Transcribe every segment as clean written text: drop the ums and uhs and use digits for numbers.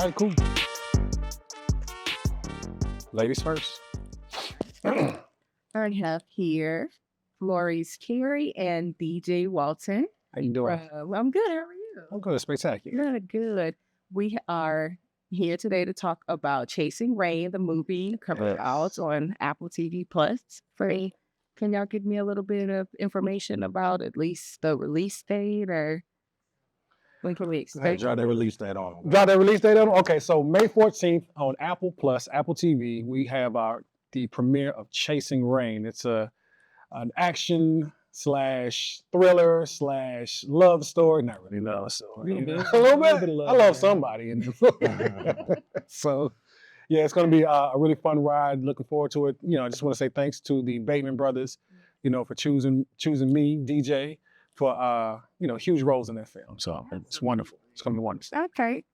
right, cool. Ladies first. I have here Maurice, Kerry, and DJ Walton. How you doing? I'm good. How are you? I'm good. Spectacular. Good. We are here today to talk about Chasing Raine, the movie coming out on AppleTv Plus. Free. Can y'all give me a little bit of information about at least the release date, or when can we expect? Drop that release date on. Okay, so May 14th on Apple Plus, Apple TV, we have the premiere of Chasing Raine. It's an action / thriller / love story. Not really love story. A little bit. I love somebody in this. So, yeah, it's going to be a really fun ride. Looking forward to it. I just want to say thanks to the Bateman brothers, for choosing me, DJ, for huge roles in that film. So it's wonderful. It's going to be wonderful. Okay,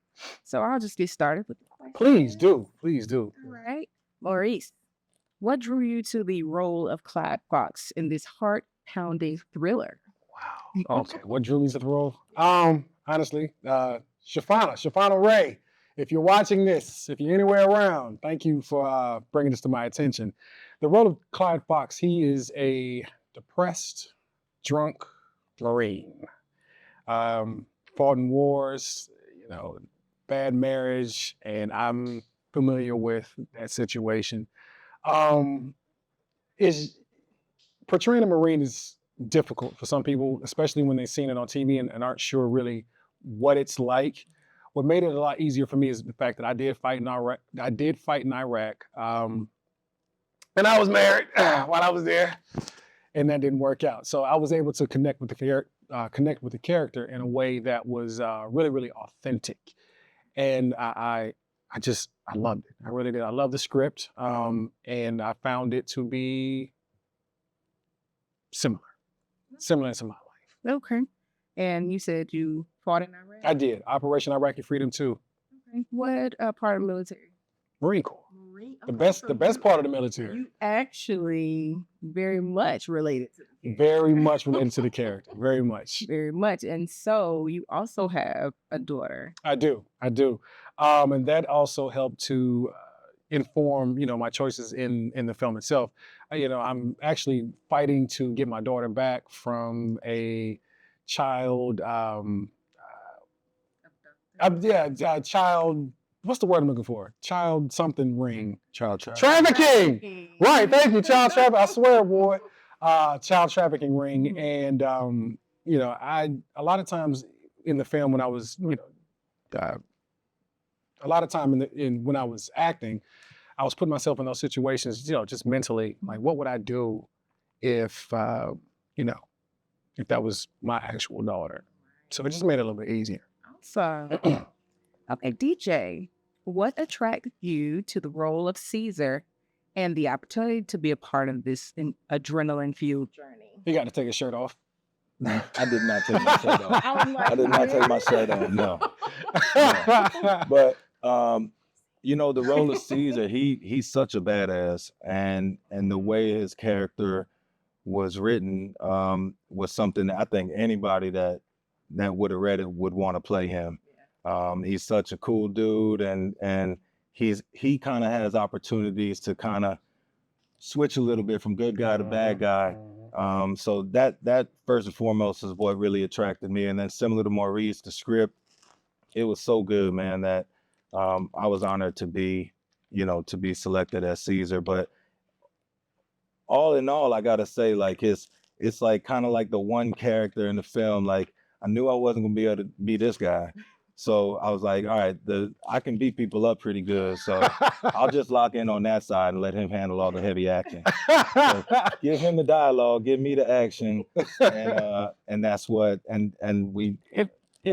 so I'll just get started with the question. Please do. All right, Maurice, what drew you to the role of Clyde Fox in this heart-pounding thriller? Wow. Okay, what drew me to the role? Honestly, Shafana Ray. If you're watching this, if you're anywhere around, thank you for bringing this to my attention. The role of Clyde Fox, he is a depressed, drunk Marine. Fought in wars, bad marriage, and I'm familiar with that situation. Portraying a Marine is difficult for some people, especially when they've seen it on TV and aren't sure really what it's like. What made it a lot easier for me is the fact that I did fight in Iraq. And I was married while I was there, and that didn't work out. So I was able to connect with the character in a way that was really, really authentic, and I loved it. I really did. I love the script, and I found it to be similar into my life. Okay. And you said you fought in Iraq? I did. Operation Iraqi Freedom 2. Okay. What part of the military? Marine Corps. The best part of the military. You actually very much related to the character. Very much related to the character. Very much. Very much. And so you also have a daughter. I do. And that also helped to inform, my choices in the film itself. I'm actually fighting to get my daughter back from a child, child, what's the word I'm looking for? Child something ring. Child trafficking. Right, thank you, child trafficking. I swear, boy. Child trafficking ring. And, a lot of times in the film when I was, a lot of time when I was acting, I was putting myself in those situations, just mentally, like, what would I do if, if that was my actual daughter? So it just made it a little bit easier. Awesome. Okay, DJ, what attracted you to the role of Caesar and the opportunity to be a part of this adrenaline-fueled journey? You got to take his shirt off. I did not take my shirt off. I did not take my shirt off, no. But, the role of Caesar, he's such a badass, and the way his character was written was something that I think anybody that would have read it would want to play him. He's such a cool dude, and he kind of has opportunities to kind of switch a little bit from good guy to bad guy. So that first and foremost is what really attracted me. And then similar to Maurice, the script, it was so good, man, that I was honored to be selected as Caesar. But all in all, I gotta say, like, it's like kind of like the one character in the film, like, I knew I wasn't gonna be able to be this guy. So I was like, all right, I can beat people up pretty good. So I'll just lock in on that side and let him handle all the heavy action. So give him the dialogue, give me the action. And that's what, I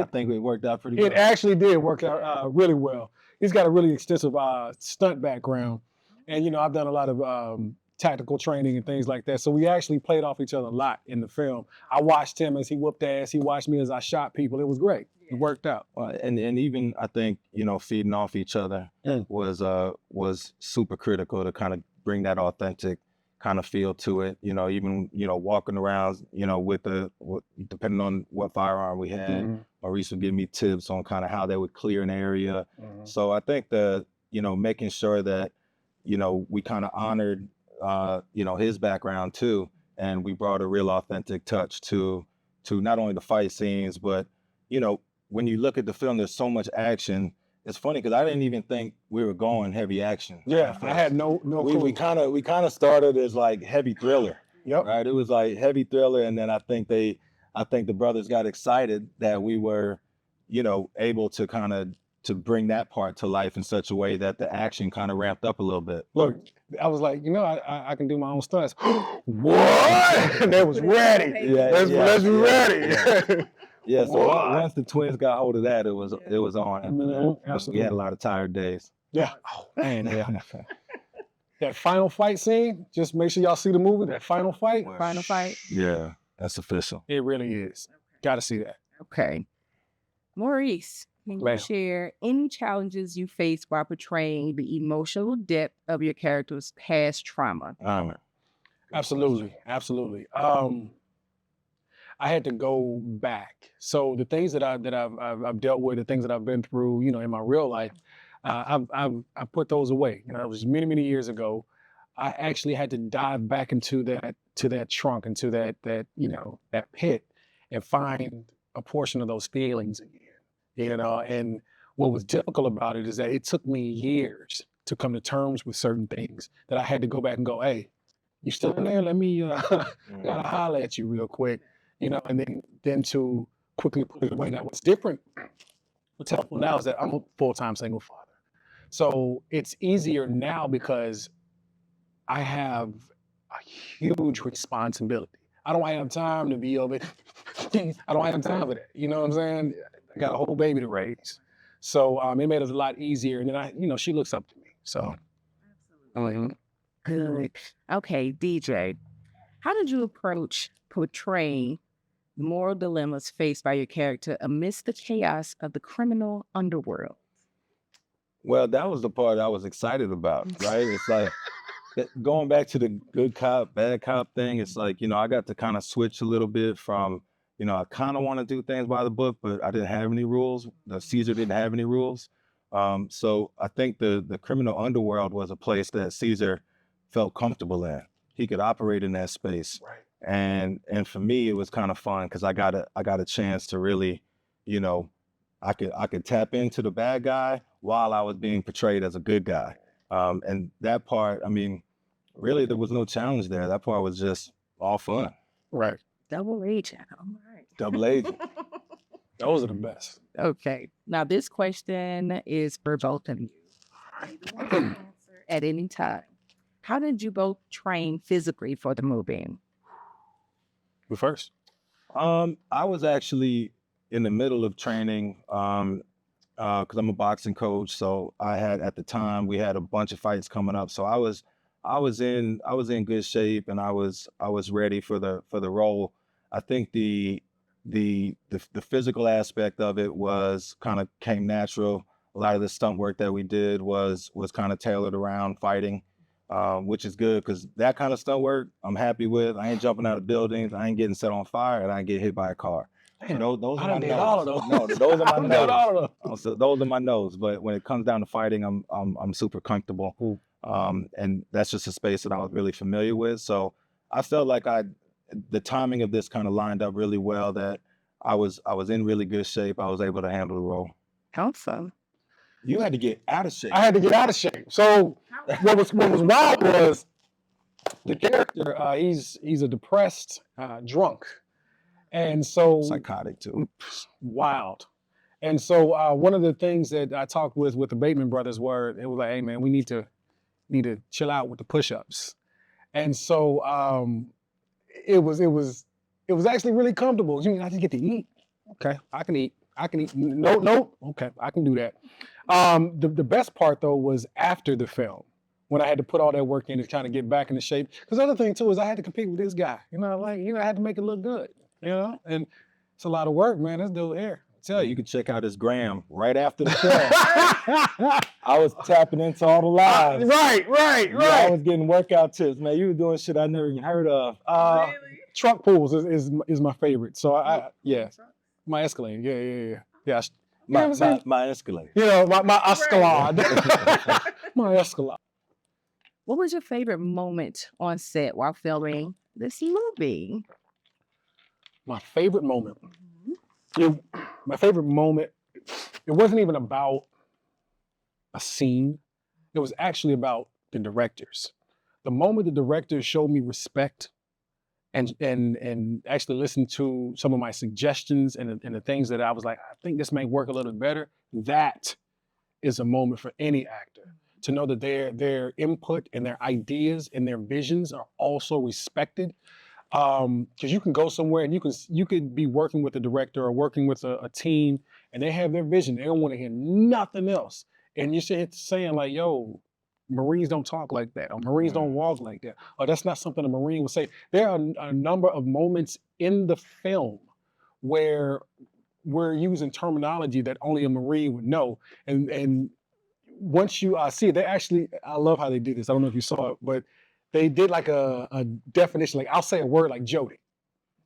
think it worked out pretty well. It actually did work out really well. He's got a really extensive stunt background. And, I've done a lot of tactical training and things like that. So we actually played off each other a lot in the film. I watched him as he whooped ass. He watched me as I shot people. It was great. It worked out. And even I think, feeding off each other was super critical to kind of bring that authentic kind of feel to it. You know, even walking around, depending on what firearm we had, Maurice would give me tips on kind of how they would clear an area. So I think making sure that we kind of honored his background too, and we brought a real authentic touch to not only the fight scenes, but when you look at the film, there's so much action. It's funny because I didn't even think we were going heavy action. Yeah, I had no clue. We kind of started as like heavy thriller. Yep. Right. It was like heavy thriller, and then I think the brothers got excited that we were, able to bring that part to life in such a way that the action kind of ramped up a little bit. Look, I was like, I can do my own stunts. What? They was ready. Let's be ready. Yeah, so once the twins got hold of that, it was on. Absolutely. We had a lot of tired days. Yeah. Oh, man, yeah. That final fight scene, just make sure y'all see the movie, that final fight. Final fight. Yeah, that's official. It really is. Got to see that. Okay. Maurice, can you share any challenges you faced while portraying the emotional depth of your character's past trauma? Absolutely. I had to go back. So the things that I've dealt with, the things that I've been through, in my real life, I put those away. It was many years ago. I actually had to dive back into that trunk, into that pit, and find a portion of those feelings again. And what was difficult about it is that it took me years to come to terms with certain things that I had to go back and go, hey, you still in there? Let me gotta holler at you real quick. And then to quickly put it away. Now, what's different, what's helpful now is that I'm a full-time single father. So it's easier now because I have a huge responsibility. I don't have time to be over it. I don't have time for that. You know what I'm saying? I got a whole baby to raise. So it made it a lot easier. And then she looks up to me. So. Absolutely. Good. Okay, DJ, how did you approach portraying the moral dilemmas faced by your character amidst the chaos of the criminal underworld? Well, that was the part I was excited about, right? It's like going back to the good cop, bad cop thing. It's like, I got to kind of switch a little bit from, I kind of want to do things by the book, but I didn't have any rules. Caesar didn't have any rules. So I think the criminal underworld was a place that Caesar felt comfortable in. He could operate in that space. Right. And for me, it was kind of fun because I got a chance to really, I could tap into the bad guy while I was being portrayed as a good guy. And that part, really there was no challenge there. That part was just all fun. Right. Double agent. All right. Double agent. Those are the best. Okay. Now this question is for both of you. Answer at any time. How did you both train physically for the movie? Who first? I was actually in the middle of training because I'm a boxing coach. So at the time we had a bunch of fights coming up. So I was in good shape and I was ready for the role. I think the physical aspect of it was kind of came natural. A lot of the stunt work that we did was kind of tailored around fighting. Which is good because that kind of stunt work I'm happy with. I ain't jumping out of buildings. I ain't getting set on fire, and I ain't get hit by a car. Damn, those are my did all of no's. those. No, those are my did all of no's. So those are my no's. But when it comes down to fighting, I'm super comfortable. And that's just a space that I was really familiar with. So I felt like the timing of this kind of lined up really well. That I was in really good shape. I was able to handle the role. Awesome. You had to get out of shape. I had to get out of shape. So what was wild was the character. He's a depressed drunk, and so Psychotic too. Wild. And so one of the things that I talked with the Bateman brothers it was like, hey man, we need to chill out with the push-ups. And so it was actually really comfortable. You mean I just get to eat? Okay, I can eat. No. Okay, I can do that. The best part though was after the film, when I had to put all that work in to kind of get back into shape. Because the other thing too is I had to compete with this guy. I had to make it look good. And it's a lot of work, man. This dude here, tell you, you can check out his gram right after the film. I was tapping into all the lives. Right. I was getting workout tips, man. You were doing shit I never even heard of. Really? Truck pulls is my favorite. So my Escalade. Yeah. My Escalade. You know, my Escalade. My Escalade. What was your favorite moment on set while filming this movie? My favorite moment. My favorite moment, it wasn't even about a scene. It was actually about the directors. The moment the directors showed me respect and actually listened to some of my suggestions and the things that I was like, I think this may work a little better. That is a moment for any actor, to know that their input and their ideas and their visions are also respected. Because you can go somewhere and you could be working with a director or working with a team, and they have their vision. They don't want to hear nothing else. And you're saying like, yo, Marines don't talk like that, or Marines don't walk like that, or that's not something a Marine would say. There are a number of moments in the film where we're using terminology that only a Marine would know. And once you see it, I love how they did this. I don't know if you saw it, but they did like a definition. Like I'll say a word like Jody.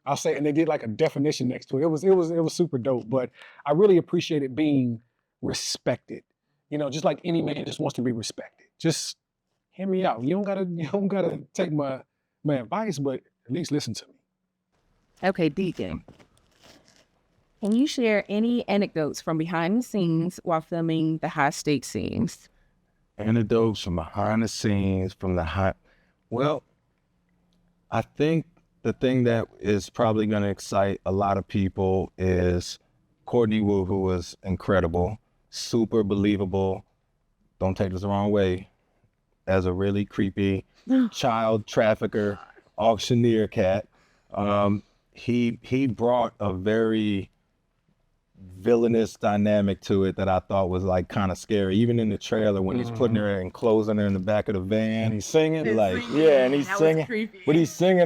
And they did like a definition next to it. It was super dope. But I really appreciate it being respected. You know, just like any man just wants to be respected. Just hear me out. You don't gotta take my advice, but at least listen to me. Okay, DJ. Can you share any anecdotes from behind the scenes while filming the high stakes scenes? Anecdotes from behind the scenes, well, I think the thing that is probably going to excite a lot of people is Courtney Wu, who was incredible, super believable. Don't take this the wrong way, as a really creepy child trafficker, auctioneer cat. He brought a very villainous dynamic to it that I thought was like kind of scary. Even in the trailer when he's putting her and closing her in the back of the van. And he's singing. And he's singing. But he's singing